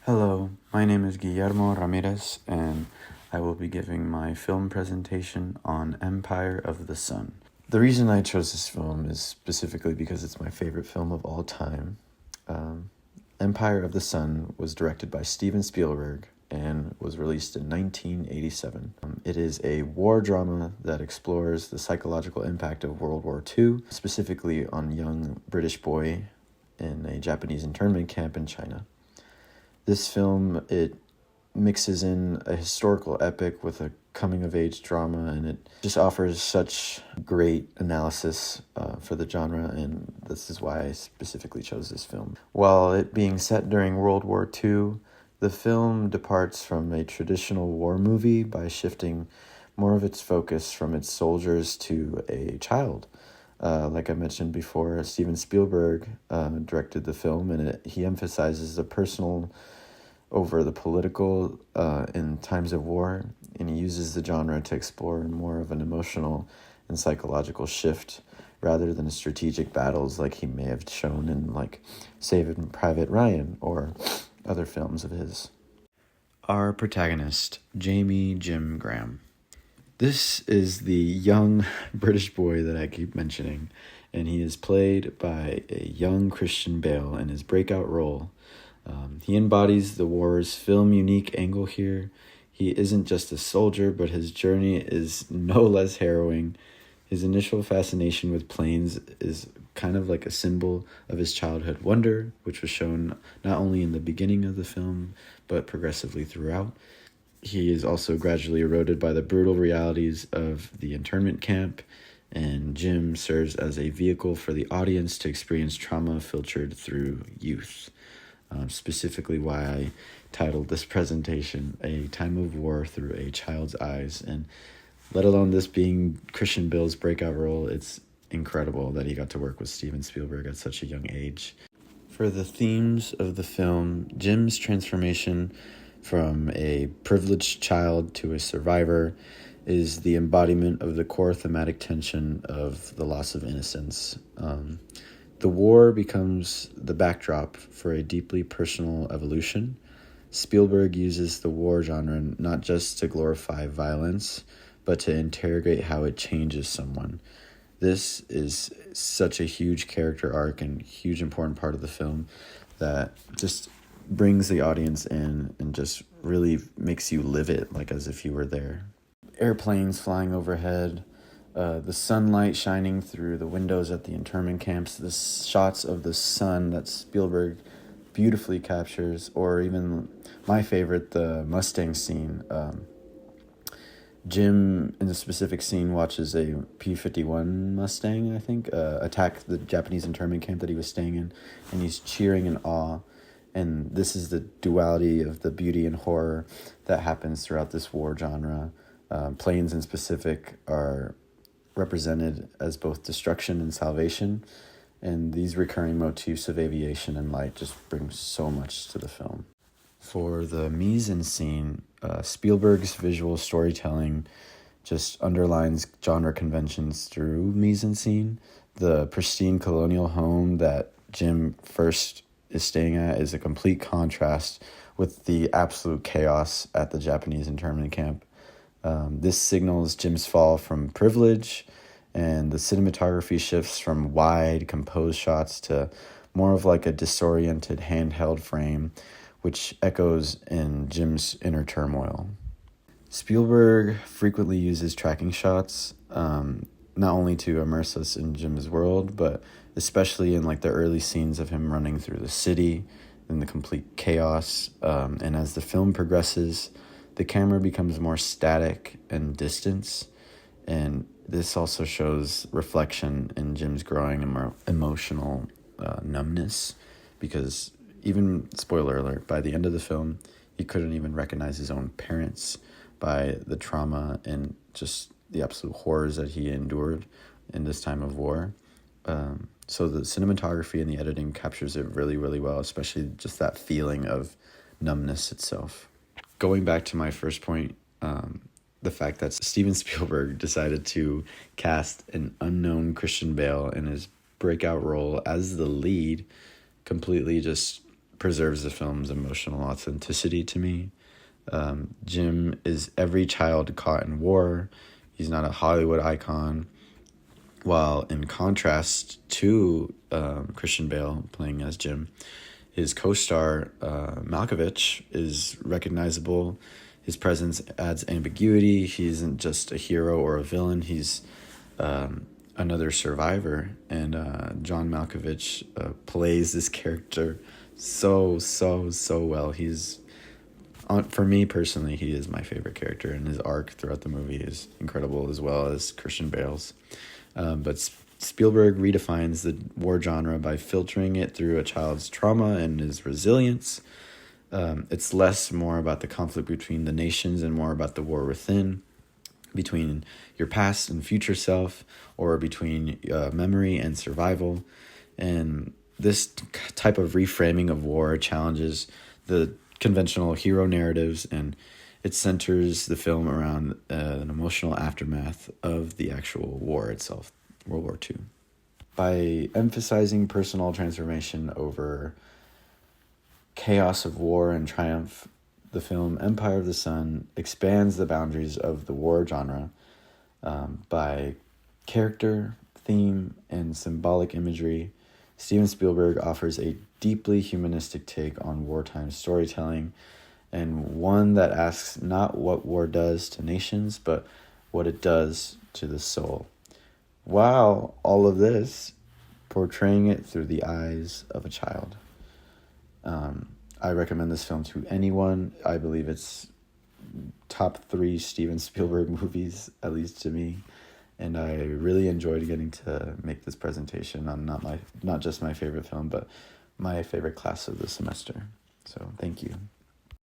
Hello, my name is Guillermo Ramirez, and I will be giving my film presentation on Empire of the Sun. The reason I chose this film is specifically because it's my favorite film of all time. Empire of the Sun was directed by Steven Spielberg and was released in 1987. It is a war drama that explores the psychological impact of World War II, specifically on a young British boy in a Japanese internment camp in China. This film, it mixes in a historical epic with a coming-of-age drama, and it just offers such great analysis for the genre, and this is why I specifically chose this film. While it being set during World War II, the film departs from a traditional war movie by shifting more of its focus from its soldiers to a child. Like I mentioned before, Steven Spielberg directed the film, and he emphasizes the personal over the political in times of war, and he uses the genre to explore more of an emotional and psychological shift rather than strategic battles like he may have shown in like Saving Private Ryan or other films of his. Our protagonist, Jamie Jim Graham. This is the young British boy that I keep mentioning, and he is played by a young Christian Bale in his breakout role. He embodies the war's film unique angle here. He isn't just a soldier, but his journey is no less harrowing. His initial fascination with planes is kind of like a symbol of his childhood wonder, which was shown not only in the beginning of the film, but progressively throughout. He is also gradually eroded by the brutal realities of the internment camp, and Jim serves as a vehicle for the audience to experience trauma filtered through youth. Specifically why I titled this presentation A Time of War Through a Child's Eyes, and let alone this being Christian Bale's breakout role, it's incredible that he got to work with Steven Spielberg at such a young age. For the themes of the film, Jim's transformation from a privileged child to a survivor is the embodiment of the core thematic tension of the loss of innocence. The war becomes the backdrop for a deeply personal evolution. Spielberg uses the war genre not just to glorify violence, but to interrogate how it changes someone. This is such a huge character arc and huge important part of the film that just brings the audience in and just really makes you live it like as if you were there. Airplanes flying overhead, the sunlight shining through the windows at the internment camps, the shots of the sun that Spielberg beautifully captures, or even my favorite, the Mustang scene. Jim, in a specific scene, watches a P-51 Mustang, I think, attack the Japanese internment camp that he was staying in, and he's cheering in awe. And this is the duality of the beauty and horror that happens throughout this war genre. Planes in specific are represented as both destruction and salvation, and these recurring motifs of aviation and light just bring so much to the film. For the mise-en-scene, Spielberg's visual storytelling just underlines genre conventions through mise-en-scene. The pristine colonial home that Jim first is staying at is a complete contrast with the absolute chaos at the Japanese internment camp. This signals Jim's fall from privilege, and the cinematography shifts from wide, composed shots to more of like a disoriented handheld frame, which echoes in Jim's inner turmoil. Spielberg frequently uses tracking shots, not only to immerse us in Jim's world, but especially in like the early scenes of him running through the city in the complete chaos. And as the film progresses, the camera becomes more static and distance, and this also shows reflection in Jim's growing emotional numbness, because even, spoiler alert, by the end of the film, he couldn't even recognize his own parents by the trauma and just the absolute horrors that he endured in this time of war. So the cinematography and the editing captures it really, really well, especially just that feeling of numbness itself. Going back to my first point, the fact that Steven Spielberg decided to cast an unknown Christian Bale in his breakout role as the lead completely just preserves the film's emotional authenticity to me. Jim is every child caught in war. He's not a Hollywood icon. While in contrast to Christian Bale playing as Jim, his co-star Malkovich is recognizable. His presence adds ambiguity. He isn't just a hero or a villain. He's another survivor. And John Malkovich plays this character so well. For me personally, he is my favorite character, and his arc throughout the movie is incredible, as well as Christian Bale's. But Spielberg redefines the war genre by filtering it through a child's trauma and his resilience. It's more about the conflict between the nations and more about the war within, between your past and future self, or between memory and survival. And this type of reframing of war challenges the conventional hero narratives, and it centers the film around an emotional aftermath of the actual war itself, World War II. By emphasizing personal transformation over chaos of war and triumph, the film Empire of the Sun expands the boundaries of the war genre by character, theme, and symbolic imagery. Steven Spielberg offers a deeply humanistic take on wartime storytelling, and one that asks not what war does to nations, but what it does to the soul, while all of this portraying it through the eyes of a child. I recommend this film to anyone. I believe it's top 3 Steven Spielberg movies, at least to me. And I really enjoyed getting to make this presentation on not just my favorite film, but my favorite class of the semester. So thank you.